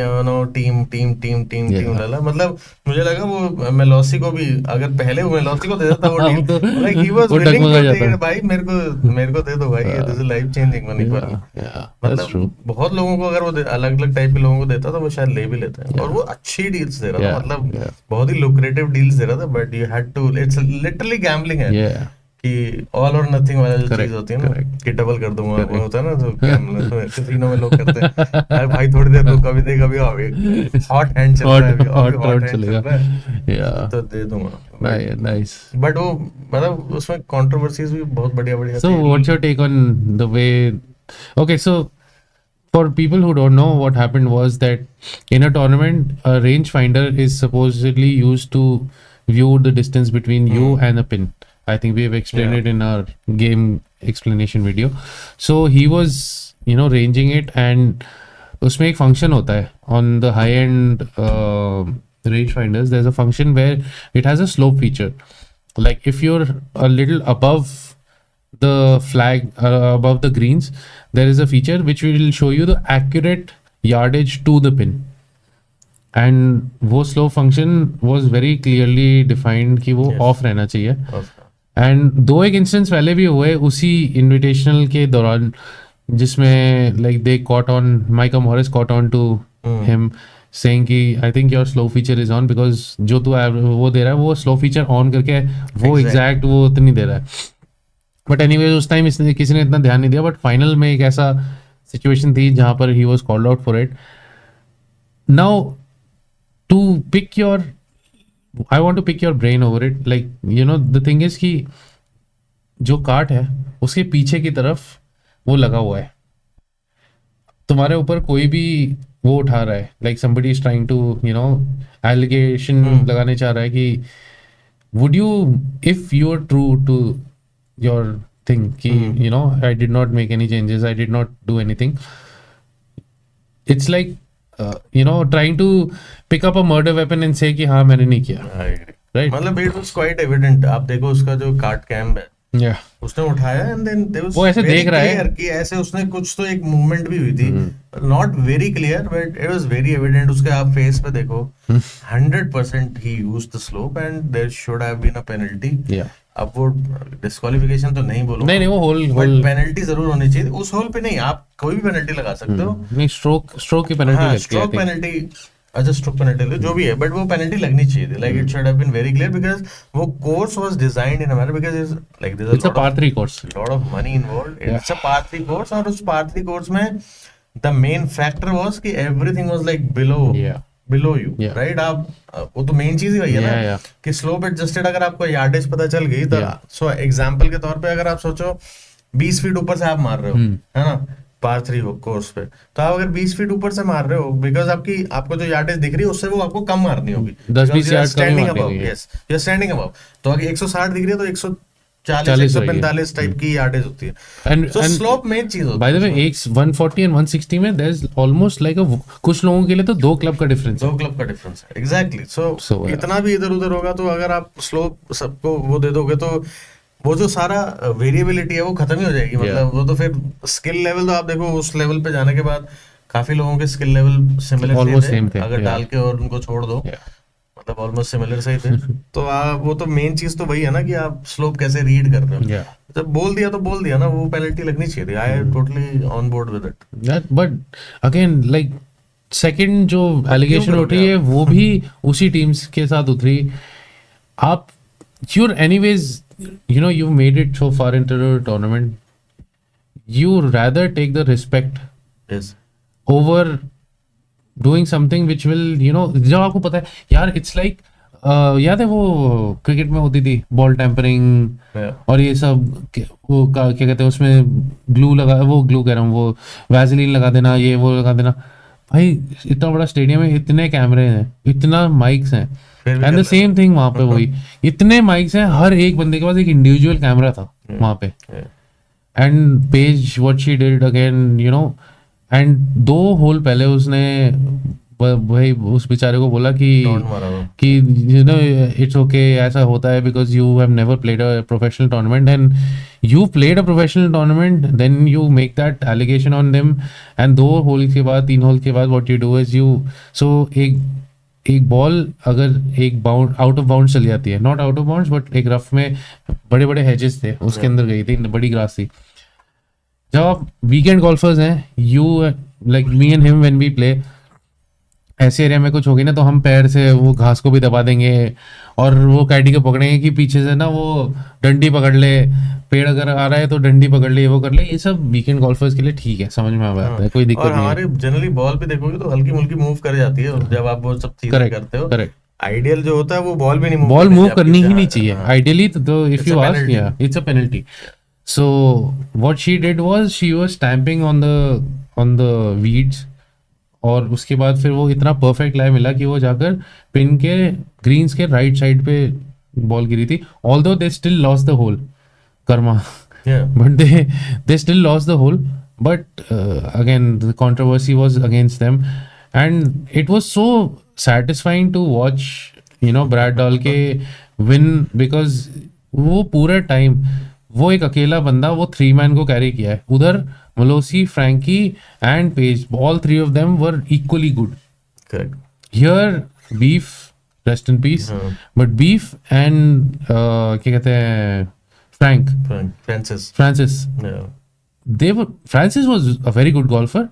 टीम लाला. मतलब मुझे लगा वो मेलोसी को भी अगर पहले वो मेलोसी को दे देता वो deal, like he was willing to take, भाई मेरे को दे दो भाई, this is life changing money for me. मतलब बहुत लोगों को अगर वो अलग अलग टाइप के लोगों को देता तो वो शायद ले भी लेते हैं. और वो अच्छी डील्स दे रहा था, मतलब बहुत ही लुक्रेटिव डील्स दे रहा था. But you had to, it's literally gambling है कि ऑल और नथिंग वाला जो चीज होती है ना, कि डबल कर दूंगा, वो होता है ना, तो कैसीनो में लोग करते हैं, अरे भाई थोड़ी देर रुक, कभी दे कभी हॉट हैंड चल रहा है, हॉट चलेगा तो दे दूंगा. नाइस. बट वो मतलब उसमें कंट्रोवर्सीज भी बहुत बढ़िया. So what's your take on the way, okay, so for people who don't know, what happened was that in a tournament, a rangefinder is supposedly used to view the distance between you and a pin. I think we have explained it in our game explanation video. So he was, ranging it, and उसमें एक function होता है on the high end rangefinders. There's a function where it has a slope feature. Like if you're a little above the flag, above the greens, there is a feature which will show you the accurate yardage to the pin. And वो slow function was very clearly defined कि वो off रहना चाहिए. And दो एक instance पहले भी हुए उसी invitational के दौरान, जिसमें like they caught on, Micah Morris caught on to him saying कि I think your slow feature is on, because जो तू वो दे रहा है वो slow feature on करके वो exact वो उतनी दे रहा है. बट एनीवेज उस टाइम किसी ने इतना ध्यान नहीं दिया. बट फाइनल में एक ऐसा सिचुएशन थी जहां पर he was called out for it. Now to pick your, I want to pick your brain over it. Like the thing is कि जो कार्ट है उसके पीछे की तरफ वो लगा हुआ है, तुम्हारे ऊपर कोई भी वो उठा रहा है, like somebody is trying to allegation लगाने चाह रहा है कि would you, if you are true to your thing ki I did not make any changes, I did not do anything, it's like trying to pick up a murder weapon and say कि हाँ मैंने नहीं किया. I agree. Right, मतलब it was quite evident. आप देखो उसका जो कार्ट कैम है, उसने उठाया and then there was वो ऐसे देख रहा है कि ऐसे उसने कुछ तो एक मूवमेंट भी हुई थी, not very clear but it was very evident. उसके आप फेस पे देखो 100% he used the slope and there should have been a penalty. अब वो डिस्क्वालिफिकेशन तो नहीं बोलूंगा, नहीं वो होल पेनल्टी जरूर होनी चाहिए. उस होल पे नहीं, आप कोई भी पेनल्टी लगा सकते हो. नहीं, स्ट्रोक की पेनल्टी लगती है, स्ट्रोक पेनल्टी, अच्छा स्ट्रोक पेनल्टी जो भी है, बट वो पेनल्टी लगनी चाहिए थी. Like it should have been very clear, because वो course was designed in a manner, because it's a par 3 course, lot of money involved. It's a par 3 course, और उस par 3 कोर्स में the main factor was कि everything was like below you, right. आप वो तो main चीज ही वही है ना, कि स्लोप एडजस्टेड अगर आपको यार्डेज पता चल गई तो, सो एग्जांपल के तौर पे अगर आप सोचो 20 फीट ऊपर से आप मार रहे हो, है ना, par 3 कोर्स पे, तो आप अगर 20 फीट ऊपर से मार रहे हो, बिकॉज आपको जो यार्डेज दिख रही है उससे वो आपको कम मारनी होगी, 10-20 yard standing above. Yes, you are standing above. तो अगर 160 दिख रही है तो 140-145 टाइप की यार्डेज होती है. So स्लोप मेन चीज होती है. बाय द वे 140 and 160 में देयर इज ऑलमोस्ट लाइक कुछ लोगों के लिए तो 2 क्लब का डिफरेंस है. एग्जैक्टली. सो इतना भी इधर उधर होगा तो अगर आप स्लोप सबको वो दे दोगे तो वो जो सारा वेरिएबिलिटी है वो खत्म ही हो जाएगी. मतलब वो तो फिर स्किल लेवल तो आप देखो उस लेवल पे जाने के बाद काफी लोगों के स्किल लेवल सिमिलर थे, अगर डाल के और उनको छोड़ दो मतलब ऑलमोस्ट सिमिलर सही थे. तो वो तो मेन चीज तो वही है ना कि आप स्लोप कैसे रीड कर रहे हो. जब बोल दिया ना, वो पेनल्टी लगनी चाहिए थी. I am totally on board with it. But again like second जो एलिगेशन उठी है वो भी उसी टीम्स के साथ उतरी. आप you're anyways you made it so far into the tournament, you rather take the respect over doing something which will जब आपको पता है यार, it's like याद है वो क्रिकेट में होती थी बॉल टैम्परिंग और ये सब, वो क्या कहते हैं उसमें ग्लू कह रहा हूँ, वो वैसलीन लगा देना, ये वो लगा देना. भाई इतना बड़ा स्टेडियम है, इतने कैमरे हैं, इतना माइक्स हैं, फिर भी एंड द सेम थिंग वहां पे वही इतने माइक्स हैं, हर एक बंदे के पास एक इंडिविजुअल कैमरा था वहां पे. And Paige what she did again you know, and 2 hole पहले उसने भाई उस बेचारे को बोला कि यू नो इट्स ओके, ऐसा होता है because you have never played a professional tournament and you played a professional tournament, then you make that allegation on them, and 2 whole के बाद 3 होल के बाद what you do is you so एक ball अगर एक bound out of bound चली जाती है, not out of bound but एक रफ में बड़े बड़े हेजेस थे उसके अंदर गई थी, बड़ी ग्रास थी. जब आप वीकेंड गोल्फर्स हैं, you like me and him when we play, ऐसे एरिया में कुछ होगी ना तो हम पैर से वो घास को भी दबा देंगे और वो कैडी को पकड़ेंगे कि पीछे से ना वो डंडी पकड़ ले, पेड़ अगर आ रहा है तो डंडी पकड़ ले, वो कर ले. ये सब वीकेंड गोल्फर्स के लिए ठीक है, समझ में आता है, कोई दिक्कत नहीं है. हमारे जनरली बॉल भी देखोगे तो हल्की मुल्की मूव कर जाती है जब आप वो सब चीजें करते हो. करेक्ट. आइडियल जो होता है वो बॉल भी नहीं बॉल मूव करनी ही नहीं चाहिए आइडियली. तो इफ यू आस्क, या it's a penalty. So what she did was she was stamping on the weeds, और उसके बाद फिर वो इतना परफेक्ट लाए मिला कि वो जाकर पिन के ग्रीन्स के राइट साइड पे बॉल गिरी थी. Although they still lost the hole, karma, but they still lost the hole. But again the controversy was against them, and it was so satisfying to watch Brad Dahlke win, because वो पूरा time वो एक अकेला बंदा वो 3 man को carry किया है. उधर Malossi, Frankie and Page, all 3 of them were equally good. Correct. Here Beef, rest in peace, but Beef and क्या कहते हैं Francis. Yeah. Francis was a very good golfer.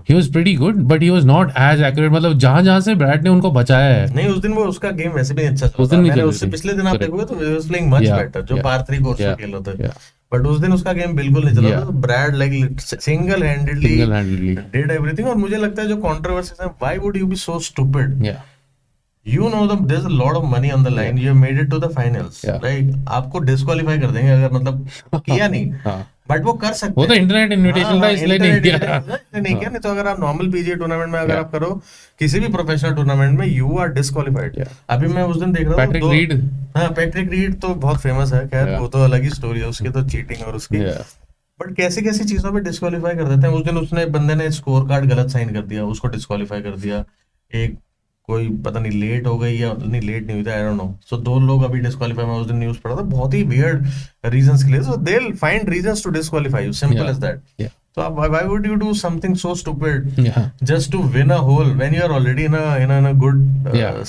He was pretty good, but he was not as accurate. मतलब जहाँ से bread ने उनको बचाया है. नहीं, उस दिन वो उसका गेम वैसे भी अच्छा चला था. मैंने उससे पिछले दिन आप देखोगे तो he was playing much better, जो par 3 कोर्स पे खेल रहा था. बट उस दिन उसका गेम बिल्कुल नहीं चला था. Brad like single handedly did everything. और मुझे लगता है जो कंट्रोवर्सीज है, why would you be so stupid? You know them, there's a lot of money on the line. You made it to the finals. Like आपको disqualify कर देंगे अगर मतलब किया नहीं. बट वो कर सकते हैं. वो तो इंटरनेट इनविटेशन था इसलिए नहीं किया. नहीं तो अगर आप नॉर्मल पीजीए टूर्नामेंट में अगर आप करो, किसी भी प्रोफेशनल टूर्नामेंट में, यू आर डिस्क्वालीफाइड. अभी मैं उस दिन देख रहा था पैट्रिक रीड तो बहुत फेमस है. खैर वो तो अलग ही स्टोरी है उसकी, तो चीटिंग और उसकी. बट कैसी कैसी चीजों पे डिस्क्वालीफाई कर देते हैं. उस दिन उसने बंदे ने स्कोर कार्ड गलत साइन कर दिया, उसको डिस्क्वालीफाई कर दिया. एक कोई पता नहीं लेट हो गई या नहीं, लेट नहीं हुई था, आई डोंट नो. सो 2 लोग अभी डिस्क्वालीफाई. मैं उस दिन न्यूज़ पढ़ा था, बहुत ही वियर्ड रीजंस के लिए. So they will find reasons to disqualify you, simple as that. So why would you do something so stupid just to win a hole when you are already in a good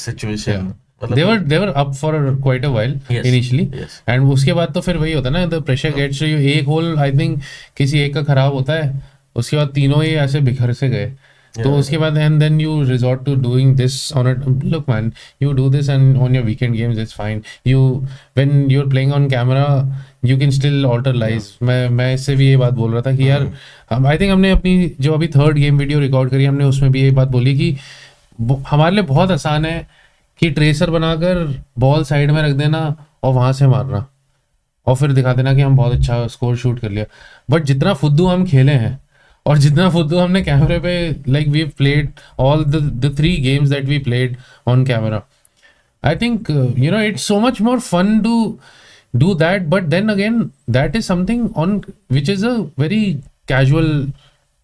situation? They were up for quite a while initially, and उसके बाद तो फिर वही होता है ना, the pressure gets to you. एक whole I think किसी एक का खराब होता है, उसके बाद तीनों ही ऐसे बिखर से गए. तो उसके बाद and then you resort to doing this on a look man, you do this and on your weekend games it's fine. You when you're playing on camera you can still alter lies. मैं इससे भी ये बात बोल रहा था कि यार I think हमने अपनी जो अभी 3rd गेम वीडियो रिकॉर्ड करी, हमने उसमें भी ये बात बोली कि हमारे लिए बहुत आसान है कि ट्रेसर बनाकर बॉल साइड में रख देना और वहां से मारना और फिर दिखा देना कि हम बहुत अच्छा स्कोर शूट कर लिया. बट जितना फुद्दू हम खेले हैं और जितना फुद्दू हमने कैमरे पे, like we played all the 3 games that we played on camera, I think it's so much more fun to do that. But then again that is something on which is a very casual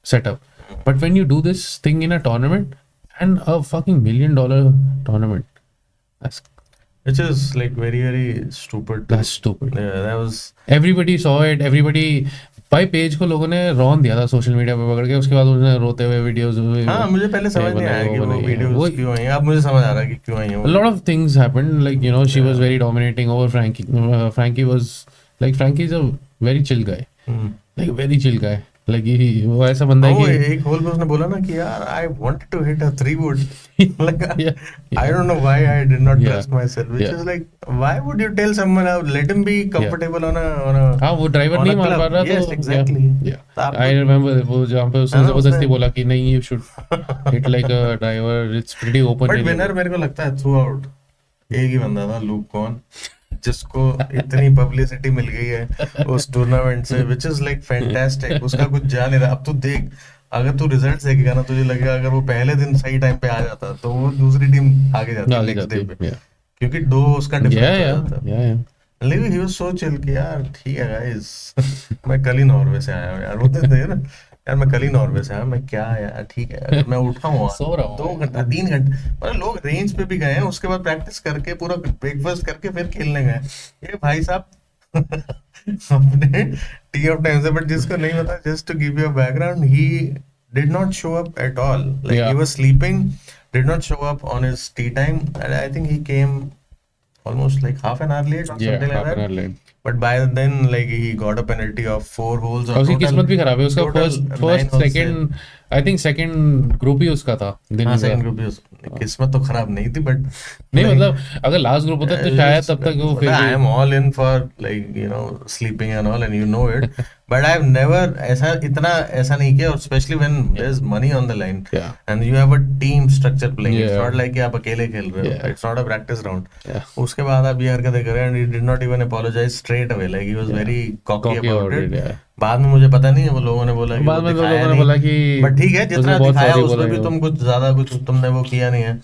setup. But when you do this thing in a tournament and a fucking $1 million tournament, which is like very very stupid. That's stupid. Yeah, that was. Everybody saw it. Everybody भाई page को लोगों ने Ron दिया था social media पे पकड़ के. उसके बाद उसने रोते हुए वीडियोस. हाँ, मुझे पहले समझ नहीं आया कि वो वीडियोस क्यों आई. अब मुझे समझ आ रहा है कि क्यों आई है. A lot of things happened, like she was very dominating over Frankie. Frankie was like, Frankie is a very chill guy. Like very chill guy. Like वो ऐसा बंदा है कि एक होल पे उसने बोला ना कि यार I wanted to hit a 3 wood. Like I don't know why I did not trust myself, which is like, why would you tell someone, let him be comfortable on a हाँ, वो driver नहीं मार पा रहा. Yes, exactly. I remember वो जहाँ पे उसने जबरदस्ती बोला कि नहीं, you should hit like a driver, it's pretty open. But winner मेरे को लगता है throughout एक ही बंदा था, लूक कॉन, जिसको इतनी पब्लिसिटी मिल गई है उस टूर्नामेंट से, which is like fantastic. उसका कुछ जा नहीं रहा. अब तू देख, अगर तू रिजल्ट देखेगा ना, तुझे लगेगा अगर वो पहले दिन सही टाइम पे आ जाता तो वो दूसरी टीम आगे जाती नेक्स्ट डे पे. क्योंकि 2 उसका Yeah, डिफरेंस हो yeah, जाता है। yeah, yeah. लेकिन ही वाज सो चिल कि यार ठीक है गाइस मैं कल ही नॉर्वे से आया हूँ यार, बोलते थे ना यार मैं कल ही नॉर्वे से आया, मैं क्या यार ठीक है अगर मैं उठा हुआ सो रहा हूँ 2 घंटा 3 घंटे, मतलब लोग रेंज पे भी गए हैं उसके बाद प्रैक्टिस करके पूरा ब्रेकफास्ट करके फिर खेलने गए। ये भाई साहब अपने टी ऑफ टाइम से, बट जिसको नहीं पता, just to give you a background, he did not show up at all, like he Yeah. Was sleeping, did not show up on his tee time, and I think he came almost like half an hour late or Yeah, something like half an that. hour late. But by then, like he got a penalty of 4 holes or उसकी total किस्मत भी खराब है, उसका total 9 first holes से। Second, I think second group ही उसका था दिन हाँ का। सेकंड ग्रुप भी किस्मत तो खराब नहीं थी, बट नहीं मतलब अगर लास्ट ग्रुप होता तो शायद तब तक वो फिर आई भी am all in for like you know sleeping and all and you know it, but I have never ऐसा नहीं किया, और especially when there is money on the line Yeah. And you have a team structure playing, it's Yeah. Not like कि आप अकेले खेल रहे हो, Yeah. It's not a practice round. Yeah. उसके बाद आप ये हरकतें कर रहे हैं, and he did not even apologize straight away, like he was very cocky Cocky about about it. it, yeah. बाद में मुझे पता नहीं है, वो लोगों ने बोला कि बाद वो में तो दिखाया लोगों ने नहीं, बोला कि बट ठीक है उसने जितना बहुत दिखाया sorry उसमें बोला भी है। तुम कुछ ज्यादा कुछ तुमने वो किया नहीं है।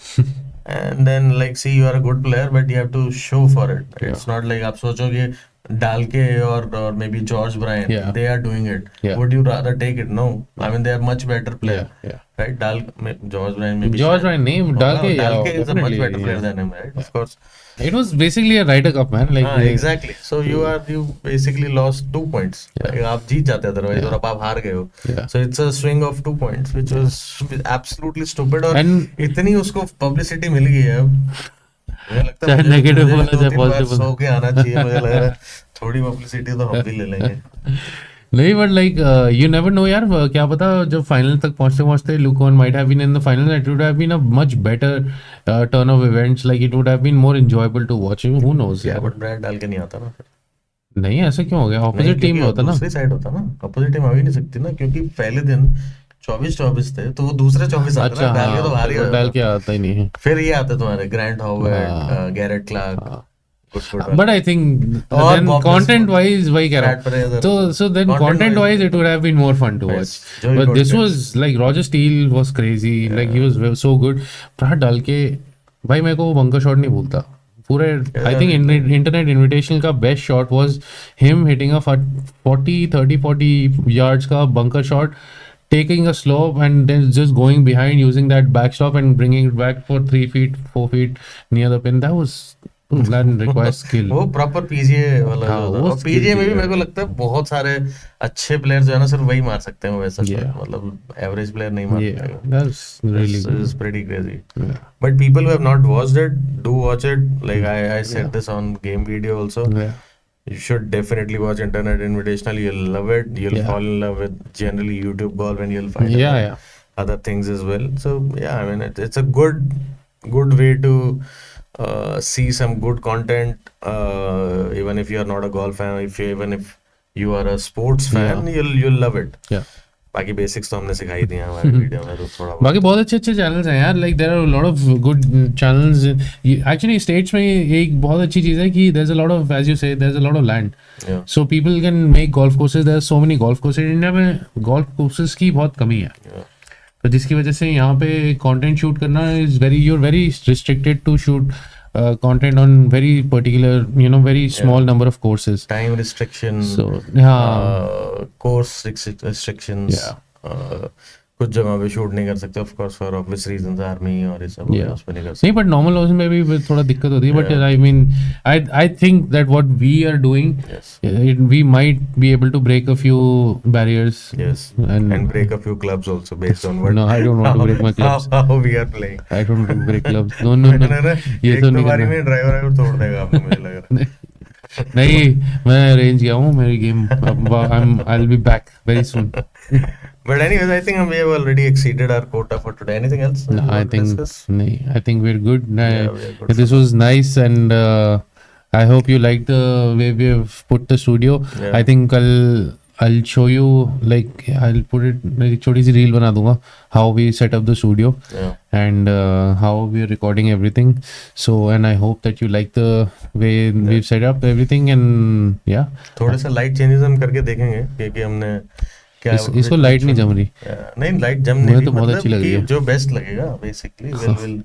And then like see you are a good player but you have to show for it, it's not like आप सोचो कि डाल के और maybe George Bryan Yeah. They are doing it, Yeah. Would you rather take it? No, I mean they are much better player, Yeah, yeah. Right? डाल George Bryan में भी George Ryan नहीं, डाल के डाल yeah, के is a much definitely, better player yeah. Than him, right? Of course. It was basically a Ryder Cup, man. Like हाँ exactly, so you basically lost 2 points, like आप जीत जाते अदरवाइज, और अब आप हार गए हो, Yeah. so it's a swing of 2 points which was absolutely stupid, और And- इतनी उसको पब्लिसिटी मिल गई है अब, मुझे लगता चाहे है negative मुझे बोला, भी चाहे 2-3 बार positive सो के आना चाहिए, मुझे लग रहा है थोड़ी पब्लिसिटी तो हम भी ले लेंगे। नहीं but like you never know यार, क्या पता जब फाइनल तक पहुंचते पहुंचते Luke might have been in the final, it would have been a much better turn of events, like it would have been more enjoyable to watch, who knows क्या यार। But bread डाल के नहीं आता ना फिर, नहीं ऐसा क्यों हो गया, नहीं ऑपोजिट टीम में क्योंकि होता ना। दूसरी साइड होता ना, अपोजिट टीम आ ही नहीं सकती ना, क्योंकि पहले दिन 24-24 थे, तो वो दूसरे 24 आते अच्छा ना, डाल के तो हाँ, भारी वो हो डाल जाता। के आता ही नहीं है। फिर ये आते तुम्हारे Grant Howard, Garrett Clark, But I think और then Bob content Driscoll, wise वही कह रहा Brad Perez, हूँ, so then content wise it would have been more fun to watch, Joey but this Godfrey. was like Roger Steele was crazy, like he was so good, Brad डाल के भाई मेरे को वो बंकर शॉट नहीं भूलता पूरे। I think internet invitational का best shot was him hitting a 40 yards का bunker shot, taking a slope and then just going behind using that backstop and bringing it back for 3 feet 4 feet near the pin. That requires skill. वो proper PGA वाला हाँ, जो वो होता है, skill PGA में भी चाहिए। मेरे को लगता है बहुत सारे अच्छे प्लेयर जो है ना सिर्फ वही मार सकते हैं वैसा Yeah. shot, मतलब एवरेज प्लेयर नहीं मार Yeah, पाएगा। that's really good. It's pretty crazy. Yeah. But people who have not watched it, do watch it. Like I said this on Game Video also. Yeah. You should definitely watch Internet Invitational. You'll love it. You'll Yeah. fall in love with generally YouTube golf, and you'll find Yeah, other, yeah. other things as well. So yeah, I mean it's a good way to see some good content. Even if you are not a golf fan, even if you are a sports fan, you'll love it. Yeah. बाकी basics तो हमने सिखाई दिए हैं हमारे video में, तो थोड़ा बहुत बाकी बहुत अच्छे अच्छे चैनल्स हैं यार, like there are lot of good channels actually States में। एक बहुत अच्छी चीज़ है कि there is a lot of, as you say, there is a lot of land, Yeah. So people can make golf courses, there are so many golf courses. India में golf courses की बहुत कमी है, Yeah. तो जिसकी वजह से यहाँ पे कंटेंट शूट करना is very, you are very restricted to shoot content on very particular, very small number of courses. Time restriction, So yeah, course restrictions. Yeah. कुछ जगह पे शूट नहीं कर सकते, of course for obvious reasons, army और ये सब Yeah. उस पे नहीं कर सकते। नहीं, बट नॉर्मल ओशन में भी थोड़ा दिक्कत होती है, but Yeah. I mean I think that what we are doing, Yes. we might be able to break a few barriers. Yes. And And break a few clubs also based on what No, I don't want to break my clubs. how we are playing. I don't want to break clubs. No, ये एक तो दो नहीं बारी करना। में driver तोड़ देगा आपको, मुझे लग रहा है। नहीं, मैं रेंज गया हूँ, मेरी game I'll be back very soon. But anyways, I think we have already exceeded our quota for today. Anything else? No, you I want to think discuss? I think we're good. we are good This was nice, and I hope you like the way we have put the studio. Yeah. I think I'll show you, like I'll put it, एक छोटी सी reel बना दूंगा how we set up the studio Yeah. and how we're recording everything. So, and I hope that you like the way we've set up everything, and yeah. थोड़े से light changes हम करके देखेंगे, क्योंकि हमने क्या इसको लाइट नहीं जम रही, नहीं लाइट जम मुझे नहीं तो बहुत मतलब अच्छी लग रही कि है। जो बेस्ट लगेगा basically will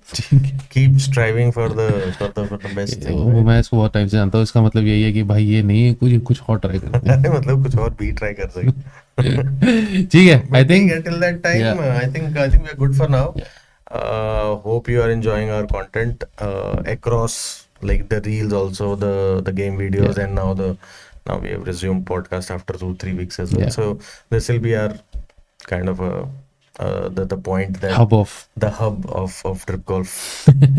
keep striving for the best thing. मैं इसको बहुत टाइम से जानता हूँ, इसका मतलब यही है कि भाई ये नहीं है, कुछ और ट्राई करते हैं। मतलब कुछ और भी ट्राई कर सकते। ठीक है, आई But think till that time, I think we are good for now. Hope you are enjoying our content across like the reels, also the game videos, and now we have resumed podcast after 2-3 weeks as well. Yeah. So this will be our kind of the point that hub of the hub of Trip Golf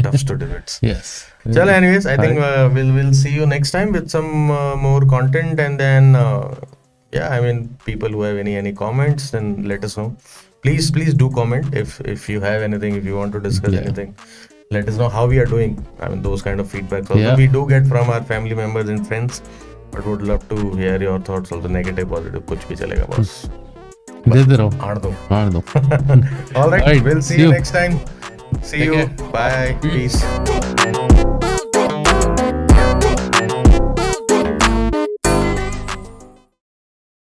Tough to Divots. yes. Chalo, anyways, I think we'll see you next time with some more content, and then yeah, I mean, people who have any comments, then let us know. Please do comment if you have anything, if you want to discuss anything. Let us know how we are doing. I mean, those kind of feedbacks also Yeah. we do get from our family members and friends, but would love to hear your thoughts also, negative, positive, कुछ भी चलेगा boss. देते रहो, आड़ दो. आड़ दो। All right, we'll see you next time. See Take you. care. Bye. Peace.